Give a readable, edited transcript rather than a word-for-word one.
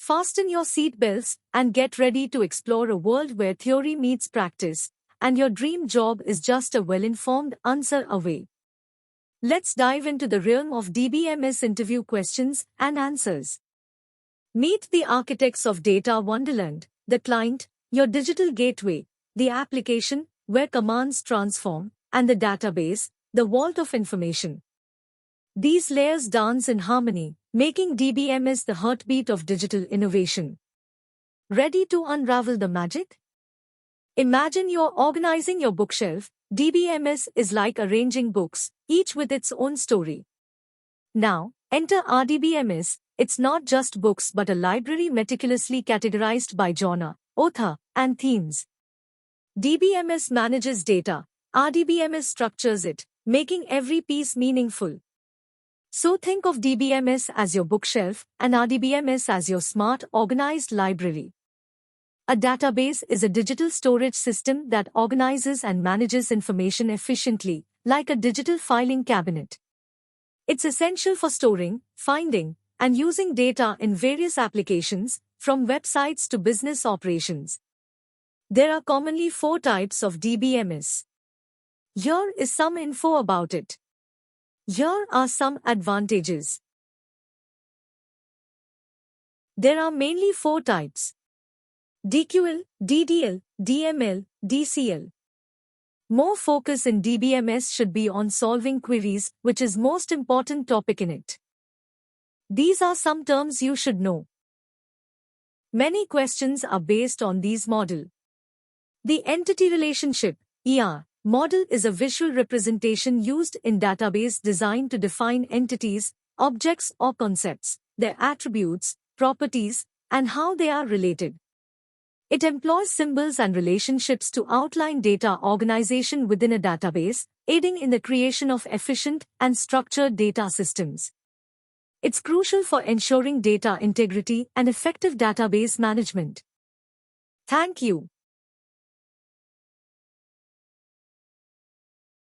Fasten your seatbelts and get ready to explore a world where theory meets practice, and your dream job is just a well-informed answer away. Let's dive into the realm of DBMS interview questions and answers. Meet the architects of Data Wonderland, the client, your digital gateway, the application, where commands transform, and the database, the vault of information. These layers dance in harmony, making DBMS the heartbeat of digital innovation. Ready to unravel the magic? Imagine you're organizing your bookshelf. DBMS is like arranging books, each with its own story. Now, enter RDBMS. It's not just books but a library meticulously categorized by genre, author, and themes. DBMS manages data. RDBMS structures it, making every piece meaningful. So think of DBMS as your bookshelf and RDBMS as your smart, organized library. A database is a digital storage system that organizes and manages information efficiently, like a digital filing cabinet. It's essential for storing, finding, and using data in various applications, from websites to business operations. There are commonly 4 types of DBMS. Here is some info about it. Here are some advantages. There are mainly 4 types: DQL, DDL, DML, DCL. More focus in DBMS should be on solving queries, which is most important topic in it. These are some terms you should know. Many questions are based on these model. The entity relationship, ER, model is a visual representation used in database design to define entities, objects or concepts, their attributes, properties, and how they are related. It employs symbols and relationships to outline data organization within a database, aiding in the creation of efficient and structured data systems. It's crucial for ensuring data integrity and effective database management. Thank you.